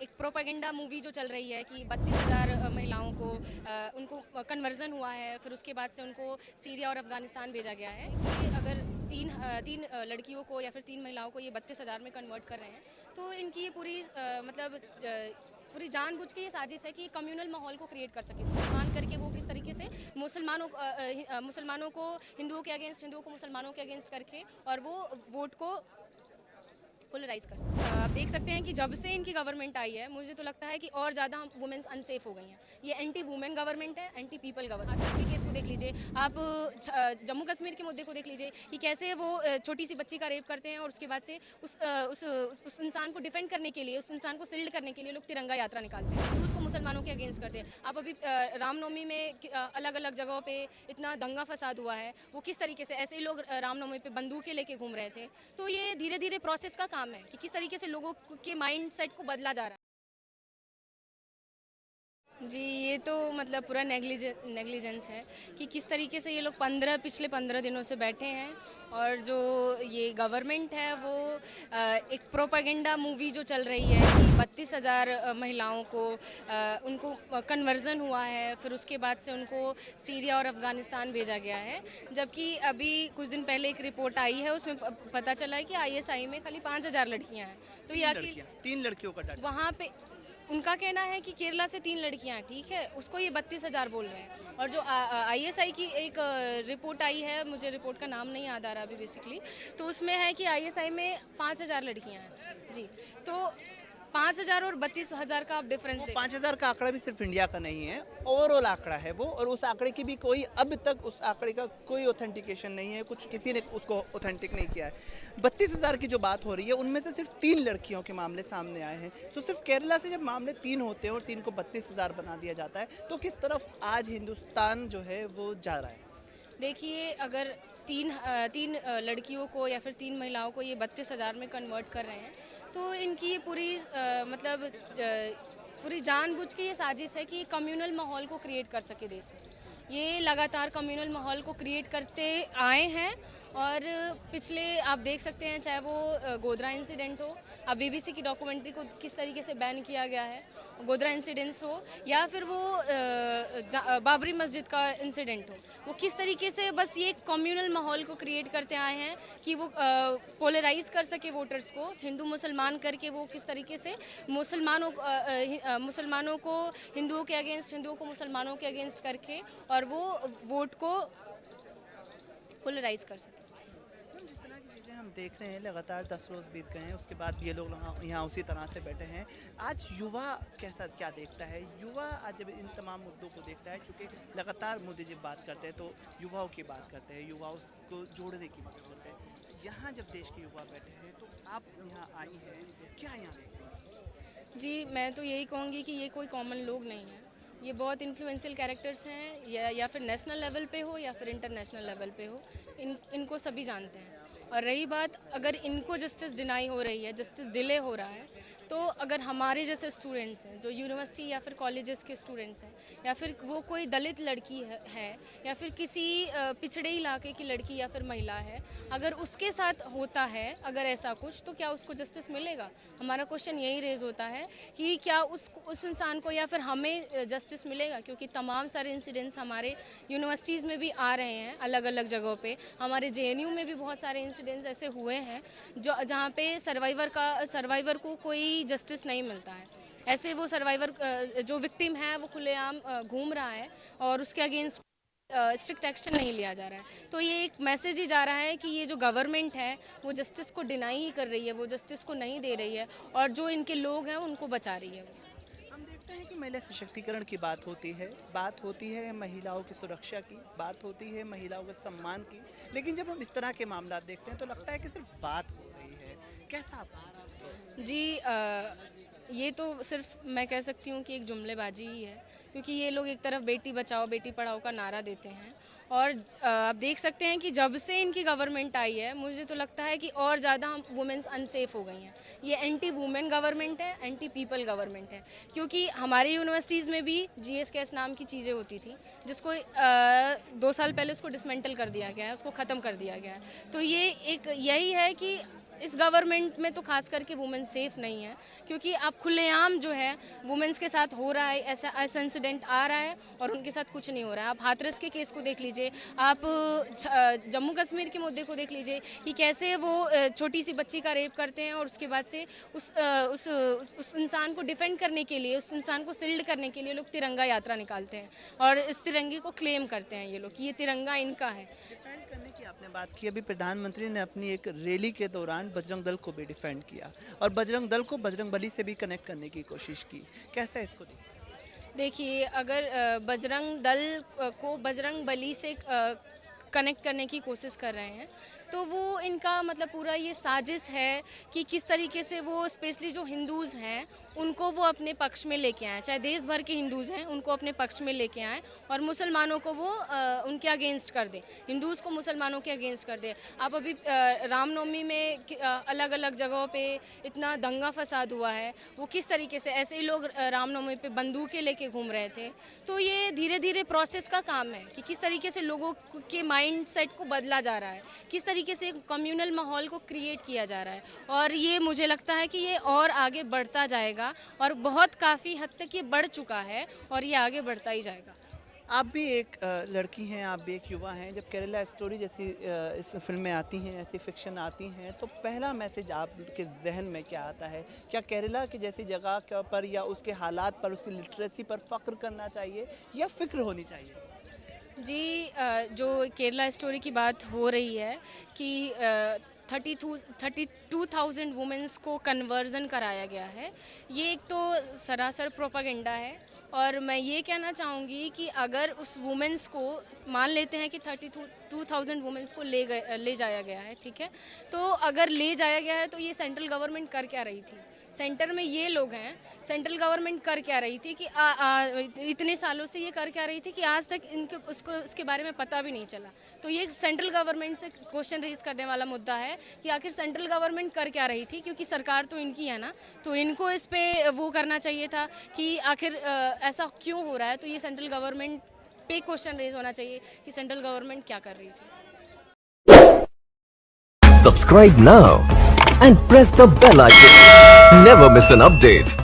एक propaganda movie जो चल रही है कि 32,000 महिलाओं को उनको कन्वर्जन हुआ है, फिर उसके बाद से उनको सीरिया और अफगानिस्तान भेजा गया है कि अगर तीन लड़कियों को या फिर तीन महिलाओं को ये 32,000 में कन्वर्ट कर रहे हैं, तो इनकी ये पूरी पूरी जानबूझ के ये साजिश है कि कम्युनल माहौल को क्रिएट कर सके, मान करके वो किस तरीके से मुसलमानों को हिंदुओं के अगेंस्ट, हिंदुओं को मुसलमानों के अगेंस्ट करके और वो वोट को पोलराइज कर सकते हैं। आप देख सकते हैं कि जब से इनकी गवर्नमेंट आई है, मुझे तो लगता है कि और ज़्यादा वुमेन्स अनसेफ हो गई हैं। ये एंटी वुमेन गवर्नमेंट है, एंटी पीपल गवर्नमेंट। आज के केस को देख लीजिए आप, जम्मू कश्मीर के मुद्दे को देख लीजिए कि कैसे वो छोटी सी बच्ची का रेप करते हैं और उसके बाद से उस इंसान को डिफेंड करने के लिए, उस इंसान को शिल्ड करने के लिए लोग तिरंगा यात्रा निकालते हैं, तो उसको मुसलमानों के अगेंस्ट करते हैं। आप अभी रामनवमी में अलग अलग जगहों पे इतना दंगा फसाद हुआ है, वो किस तरीके से ऐसे ही लोग रामनवमी पे बंदूकें लेके घूम रहे थे। तो ये धीरे धीरे प्रोसेस का काम है कि किस तरीके से लोगों के माइंड सेट को बदला जा रहा है। जी, ये तो मतलब पूरा नेग्लिजेंस है कि किस तरीके से ये लोग पिछले 15 दिनों से बैठे हैं और जो ये गवर्नमेंट है वो एक प्रोपेगेंडा मूवी जो चल रही है कि 32,000 महिलाओं को उनको कन्वर्जन हुआ है, फिर उसके बाद से उनको सीरिया और अफगानिस्तान भेजा गया है। जबकि अभी कुछ दिन पहले एक रिपोर्ट आई है, उसमें पता चला है कि आईएसआई में खाली 5,000 लड़कियां हैं। तो ये अकेले तीन लड़कियों का डाटा। वहाँ पे उनका कहना है कि केरला से 3 लड़कियां हैं, ठीक है, उसको ये 32,000 बोल रहे हैं। और जो आईएसआई की एक रिपोर्ट आई है, मुझे रिपोर्ट का नाम नहीं याद आ रहा अभी बेसिकली, तो उसमें है कि आईएसआई में 5,000 लड़कियां हैं जी। तो 5,000 और 32,000 का आप डिफरेंस देखिए। 5,000 का आंकड़ा भी सिर्फ इंडिया का नहीं है, ओवरऑल आंकड़ा है वो, और उस आंकड़े की भी कोई अब तक उस आंकड़े का कोई ऑथेंटिकेशन नहीं है, कुछ किसी ने उसको ऑथेंटिक नहीं किया है। 32,000 की जो बात हो रही है उनमें से सिर्फ 3 लड़कियों के मामले सामने आए हैं। तो सिर्फ केरला से जब मामले 3 होते हैं और 3 को 32,000 बना दिया जाता है, तो किस तरफ आज हिंदुस्तान जो है वो जा रहा है? देखिए, अगर तीन लड़कियों को या फिर 3 महिलाओं को ये 32,000 में कन्वर्ट कर रहे हैं, तो इनकी ये पूरी जानबूझ के ये साजिश है कि कम्युनल माहौल को क्रिएट कर सके देश में। ये लगातार कम्युनल माहौल को क्रिएट करते आए हैं और पिछले आप देख सकते हैं, चाहे वो गोधरा इंसिडेंट हो, अब बीबीसी की डॉक्यूमेंट्री को किस तरीके से बैन किया गया है, गोधरा इंसिडेंट्स हो, या फिर वो बाबरी मस्जिद का इंसिडेंट हो, वो किस तरीके से बस ये को माहौल को क्रिएट करते आए हैं कि वो पोलराइज कर सके वोटर्स को, हिंदू मुसलमान करके वो किस तरीके से मुसलमानों को हिंदुओं के अगेंस्ट, हिंदुओं को मुसलमानों के अगेंस्ट करके और वो वोट को पोलराइज कर सके। जिस तरह की चीज़ें हम देख रहे हैं, लगातार 10 रोज़ बीत गए हैं, उसके बाद ये लोग यहाँ उसी तरह से बैठे हैं। आज युवा क्या देखता है? युवा आज जब इन तमाम मुद्दों को देखता है, क्योंकि लगातार मोदी जी बात करते हैं तो युवाओं की बात करते हैं, युवाओं को जोड़ने की बात करते हैं। यहाँ जब देश के युवा बैठे हैं तो आप यहाँ आई हैं, क्या यहाँ देखते हैं? जी, मैं तो यही कहूँगी कि ये कोई कॉमन लोग नहीं है, ये बहुत इन्फ्लुएंशियल कैरेक्टर्स हैं, या फिर नेशनल लेवल पे हो या फिर इंटरनेशनल लेवल पे हो, इनको सभी जानते हैं। और रही बात, अगर इनको जस्टिस डिनाई हो रही है, जस्टिस डिले हो रहा है, तो अगर हमारे जैसे स्टूडेंट्स हैं जो यूनिवर्सिटी या फिर कॉलेजेस के स्टूडेंट्स हैं, या फिर वो कोई दलित लड़की है या फिर किसी पिछड़े इलाके की लड़की या फिर महिला है, अगर उसके साथ होता है अगर ऐसा कुछ, तो क्या उसको जस्टिस मिलेगा? हमारा क्वेश्चन यही रेज होता है कि क्या उस इंसान को या फिर हमें जस्टिस मिलेगा? क्योंकि तमाम सारे इंसिडेंट्स हमारे यूनिवर्सिटीज़ में भी आ रहे हैं, अलग अलग जगहों पे हमारे जेएनयू में भी बहुत सारे इंसिडेंट्स ऐसे हुए हैं जो जहाँ पे सर्वाइवर को कोई जस्टिस नहीं मिलता है। ऐसे वो सर्वाइवर जो विक्टिम है वो खुलेआम घूम रहा है और उसके अगेंस्ट स्ट्रिक्ट एक्शन नहीं लिया जा रहा है। तो ये एक मैसेज ही जा रहा है कि ये जो गवर्नमेंट है वो जस्टिस को डिनाई ही कर रही है, वो जस्टिस को नहीं दे रही है और जो इनके लोग हैं उनको बचा रही है। हम देखते हैं कि महिला सशक्तिकरण की बात होती है महिलाओं की सुरक्षा की, बात होती है महिलाओं के सम्मान की, लेकिन जब हम इस तरह के मामला देखते हैं तो लगता है कि सिर्फ बात हो रही है। कैसा आप? जी, ये तो सिर्फ मैं कह सकती हूँ कि एक जुमलेबाजी ही है, क्योंकि ये लोग एक तरफ बेटी बचाओ बेटी पढ़ाओ का नारा देते हैं और आप देख सकते हैं कि जब से इनकी गवर्नमेंट आई है, मुझे तो लगता है कि और ज़्यादा हम वुमेन्स अनसेफ हो गई हैं। ये एंटी वुमेन गवर्नमेंट है, एंटी पीपल गवर्नमेंट है, क्योंकि हमारे यूनिवर्सिटीज़ में भी जीएसकेएस नाम की चीज़ें होती थी, जिसको 2 साल पहले उसको डिसमेंटल कर दिया गया है, उसको ख़त्म कर दिया गया है। तो ये एक यही है कि इस गवर्नमेंट में तो खास करके वुमेन सेफ नहीं है, क्योंकि आप खुलेआम जो है वुमेन्स के साथ हो रहा है, ऐसा इंसिडेंट आ रहा है और उनके साथ कुछ नहीं हो रहा है। आप हाथरस के केस को देख लीजिए, आप जम्मू कश्मीर के मुद्दे को देख लीजिए कि कैसे वो छोटी सी बच्ची का रेप करते हैं और उसके बाद से उस इंसान को डिफेंड करने के लिए, उस इंसान को शिल्ड करने के लिए लोग तिरंगा यात्रा निकालते हैं और इस तिरंगे को क्लेम करते हैं ये लोग कि ये तिरंगा इनका है। डिफेंड करने की आपने बात की, अभी प्रधानमंत्री ने अपनी एक रैली के दौरान बजरंग दल को भी डिफेंड किया और बजरंग दल को बजरंग बली से भी कनेक्ट करने की कोशिश की। कैसा है इसको देखिए, अगर बजरंग दल को बजरंग बली से कनेक्ट करने की कोशिश कर रहे हैं तो वो इनका मतलब पूरा ये साजिश है कि किस तरीके से वो स्पेशली जो हिंदूज़ हैं उनको वो अपने पक्ष में लेके आएँ, चाहे देश भर के हिंदूज़ हैं उनको अपने पक्ष में लेके आएँ और मुसलमानों को वो उनके अगेंस्ट कर दें, हिंदूज़ को मुसलमानों के अगेंस्ट कर दें। आप अभी रामनवमी में अलग अलग जगहों पे इतना दंगा फसाद हुआ है, वो किस तरीके से ऐसे ही लोग रामनवमी पे बंदूकें लेके घूम रहे थे। तो ये धीरे धीरे प्रोसेस का काम है कि किस तरीके से लोगों के माइंड सेट को बदला जा रहा है, किस तरीके से कम्युनल माहौल को क्रिएट किया जा रहा है और ये मुझे लगता है कि ये और आगे बढ़ता जाएगा और बहुत काफ़ी हद तक ये बढ़ चुका है और ये आगे बढ़ता ही जाएगा। आप भी एक लड़की हैं, आप भी एक युवा हैं। जब केरला स्टोरी जैसी इस फिल्में आती हैं, ऐसी फिक्शन आती हैं, तो पहला मैसेज आपके जहन में क्या आता है? क्या केरला की जैसी जगह पर या उसके हालात पर, उसकी लिटरेसी पर फ़ख्र करना चाहिए या फ़िक्र होनी चाहिए? जी, जो केरला स्टोरी की बात हो रही है कि 32,000 वुमेंस को कन्वर्जन कराया गया है, ये एक तो सरासर प्रोपागेंडा है और मैं ये कहना चाहूँगी कि अगर उस वुमेंस को मान लेते हैं कि 32,000 वुमेंस को ले जाया गया है, ठीक है, तो अगर ले जाया गया है तो ये सेंट्रल गवर्नमेंट कर क्या रही थी? सेंटर में ये लोग हैं, सेंट्रल गवर्नमेंट कर क्या रही थी कि इतने सालों से ये कर क्या रही थी कि आज तक इनके उसको इसके बारे में पता भी नहीं चला। तो ये सेंट्रल गवर्नमेंट से क्वेश्चन रेज करने वाला मुद्दा है कि आखिर सेंट्रल गवर्नमेंट कर क्या रही थी, क्योंकि सरकार तो इनकी है ना, तो इनको इस पे वो करना चाहिए था कि आखिर ऐसा क्यों हो रहा है। तो ये सेंट्रल गवर्नमेंट पे क्वेश्चन रेज होना चाहिए कि सेंट्रल गवर्नमेंट क्या कर रही थी। Subscribe now and press the bell icon. Never miss an update.